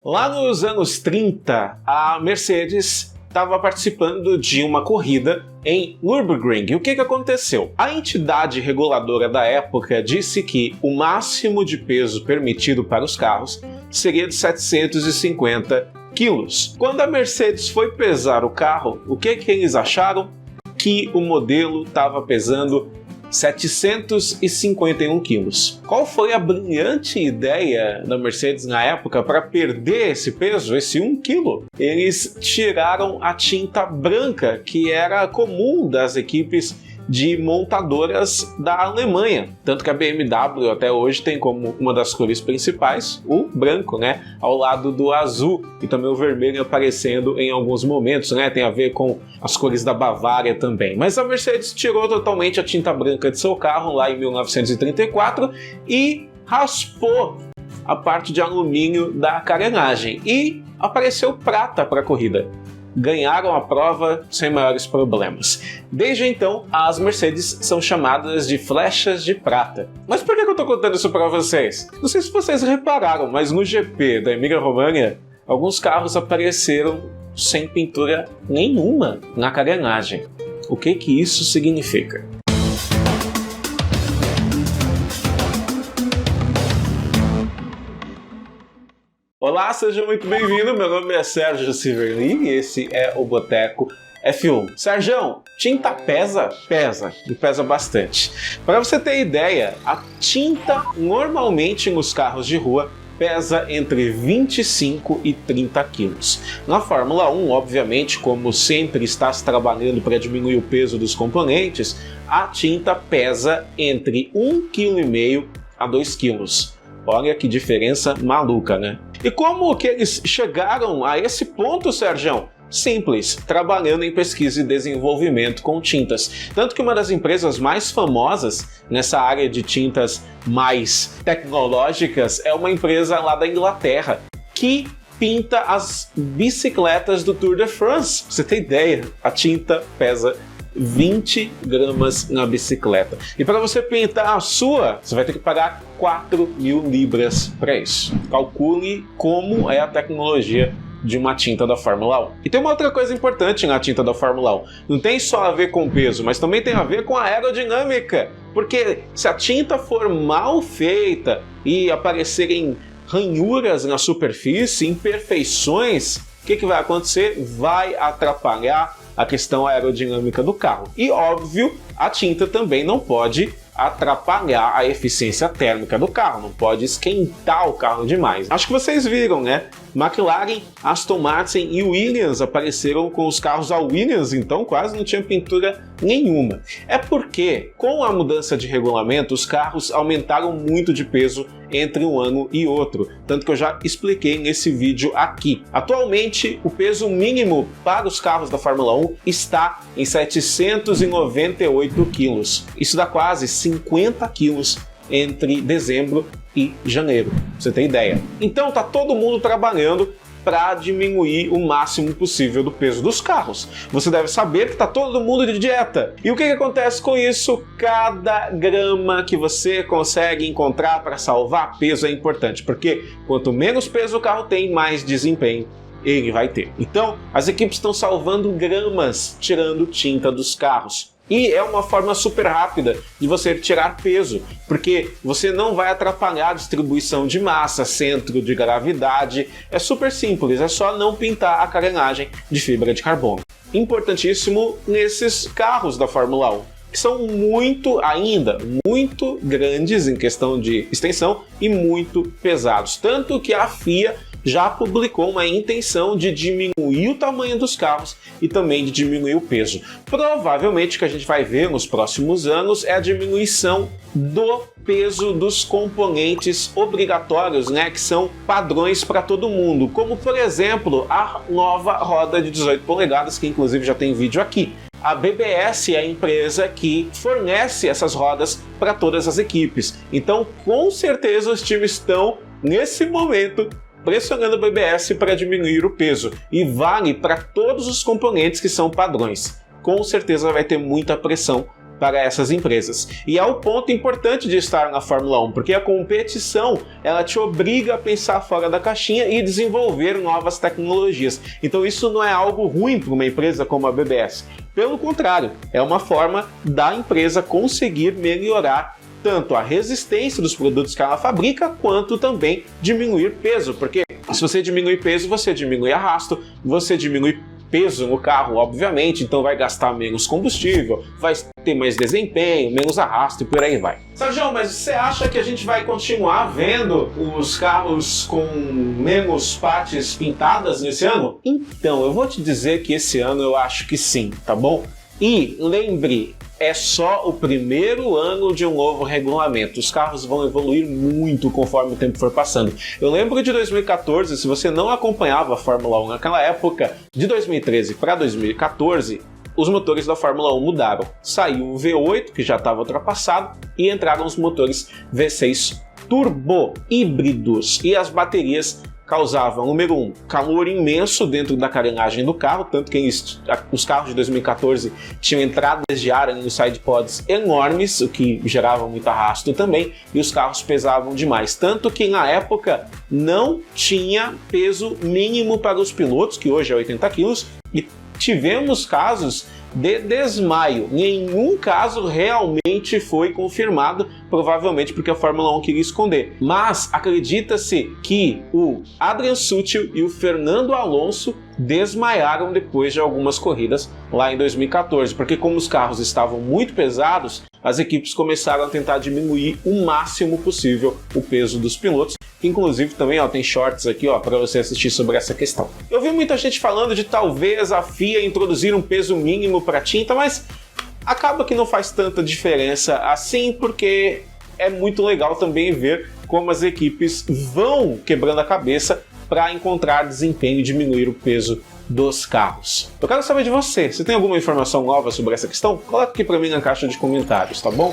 Lá nos anos 30, a Mercedes estava participando de uma corrida em Nürburgring. E o que aconteceu? A entidade reguladora da época disse que o máximo de peso permitido para os carros seria de 750 quilos. Quando a Mercedes foi pesar o carro, o que eles acharam? Que o modelo estava pesando 751 quilos. Qual foi a brilhante ideia da Mercedes na época para perder esse peso, esse 1 quilo? Eles tiraram a tinta branca, que era comum das equipes de montadoras da Alemanha. Tanto que a BMW até hoje tem como uma das cores principais o branco, né? Ao lado do azul, e também o vermelho aparecendo em alguns momentos, né? Tem a ver com as cores da Bavária também. Mas a Mercedes tirou totalmente a tinta branca de seu carro lá em 1934 e raspou a parte de alumínio da carenagem e apareceu prata para a corrida. Ganharam a prova sem maiores problemas. Desde então, as Mercedes são chamadas de flechas de prata. Mas por que eu estou contando isso para vocês? Não sei se vocês repararam, mas no GP da Emília-Romagna, alguns carros apareceram sem pintura nenhuma na carenagem. O que isso significa? Olá, seja muito bem-vindo, meu nome é Sérgio Silverly e esse é o Boteco F1. Sérgio, tinta pesa? Pesa, e pesa bastante. Para você ter ideia, a tinta normalmente nos carros de rua pesa entre 25 e 30 quilos. Na Fórmula 1, obviamente, como sempre está se trabalhando para diminuir o peso dos componentes, a tinta pesa entre 1,5 kg a 2 kg. Olha que diferença maluca, né? E como que eles chegaram a esse ponto, Sérgio? Simples, trabalhando em pesquisa e desenvolvimento com tintas. Tanto que uma das empresas mais famosas nessa área de tintas mais tecnológicas é uma empresa lá da Inglaterra, que pinta as bicicletas do Tour de France. Pra você ter ideia, a tinta pesa 20 gramas na bicicleta. E para você pintar a sua, você vai ter que pagar 4.000 libras para isso. Calcule como é a tecnologia de uma tinta da Fórmula 1. E tem uma outra coisa importante na tinta da Fórmula 1. Não tem só a ver com peso, mas também tem a ver com a aerodinâmica. Porque se a tinta for mal feita e aparecerem ranhuras na superfície, imperfeições, o que vai acontecer? Vai atrapalhar a questão aerodinâmica do carro. E óbvio, a tinta também não pode atrapalhar a eficiência térmica do carro, não pode esquentar o carro demais. Acho que vocês viram, né? McLaren, Aston Martin e Williams apareceram com os carros da Williams, então quase não tinha pintura nenhuma. É porque, com a mudança de regulamento, os carros aumentaram muito de peso entre um ano e outro, tanto que eu já expliquei nesse vídeo aqui. Atualmente, o peso mínimo para os carros da Fórmula 1 está em 798 quilos. Isso dá quase 50 quilos entre dezembro e janeiro, pra você ter ideia. Então tá todo mundo trabalhando para diminuir o máximo possível do peso dos carros. Você deve saber que tá todo mundo de dieta. E o que acontece com isso? Cada grama que você consegue encontrar para salvar peso é importante, porque quanto menos peso o carro tem, mais desempenho ele vai ter. Então, as equipes estão salvando gramas, tirando tinta dos carros. E é uma forma super rápida de você tirar peso, porque você não vai atrapalhar a distribuição de massa, centro de gravidade. É super simples, é só não pintar a carenagem de fibra de carbono. Importantíssimo nesses carros da Fórmula 1, que são muito grandes em questão de extensão e muito pesados. Tanto que a FIA já publicou uma intenção de diminuir o tamanho dos carros e também de diminuir o peso. Provavelmente o que a gente vai ver nos próximos anos é a diminuição do peso dos componentes obrigatórios, né, que são padrões para todo mundo, como por exemplo a nova roda de 18 polegadas, que inclusive já tem vídeo aqui. A BBS é a empresa que fornece essas rodas para todas as equipes. Então, com certeza os times estão, nesse momento, pressionando a BBS para diminuir o peso, e vale para todos os componentes que são padrões. Com certeza vai ter muita pressão para essas empresas. E é o ponto importante de estar na Fórmula 1, porque a competição ela te obriga a pensar fora da caixinha e desenvolver novas tecnologias. Então isso não é algo ruim para uma empresa como a BBS. Pelo contrário, é uma forma da empresa conseguir melhorar tanto a resistência dos produtos que ela fabrica, quanto também diminuir peso, porque se você diminuir peso, você diminui arrasto, você diminui peso no carro, obviamente, então vai gastar menos combustível, vai ter mais desempenho, menos arrasto e por aí vai. Sérgio, mas você acha que a gente vai continuar vendo os carros com menos partes pintadas nesse ano? Então, eu vou te dizer que esse ano eu acho que sim, tá bom? E lembre, é só o primeiro ano de um novo regulamento. Os carros vão evoluir muito conforme o tempo for passando. Eu lembro de 2014, se você não acompanhava a Fórmula 1 naquela época, de 2013 para 2014, os motores da Fórmula 1 mudaram. Saiu o V8, que já estava ultrapassado, e entraram os motores V6 turbo híbridos. E as baterias causavam, número 1, calor imenso dentro da carenagem do carro, tanto que os carros de 2014 tinham entradas de ar nos sidepods enormes, o que gerava muito arrasto também, e os carros pesavam demais. Tanto que na época não tinha peso mínimo para os pilotos, que hoje é 80 quilos, e tivemos casos de desmaio. Nenhum caso realmente foi confirmado, provavelmente porque a Fórmula 1 queria esconder. Mas acredita-se que o Adrian Sutil e o Fernando Alonso desmaiaram depois de algumas corridas lá em 2014, porque como os carros estavam muito pesados, as equipes começaram a tentar diminuir o máximo possível o peso dos pilotos. Inclusive também tem shorts aqui para você assistir sobre essa questão. Eu vi muita gente falando de talvez a FIA introduzir um peso mínimo para tinta, mas acaba que não faz tanta diferença assim, porque é muito legal também ver como as equipes vão quebrando a cabeça para encontrar desempenho e diminuir o peso dos carros. Eu quero saber de você. Você tem alguma informação nova sobre essa questão? Coloca aqui para mim na caixa de comentários, tá bom?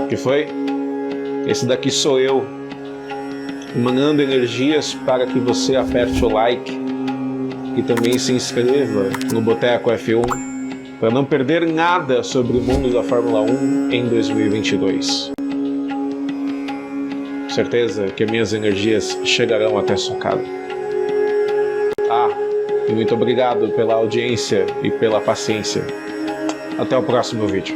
O que foi? Esse daqui sou eu, emanando energias para que você aperte o like e também se inscreva no Boteco F1 para não perder nada sobre o mundo da Fórmula 1 em 2022. Certeza que minhas energias chegarão até sua casa. E muito obrigado pela audiência e pela paciência. Até o próximo vídeo.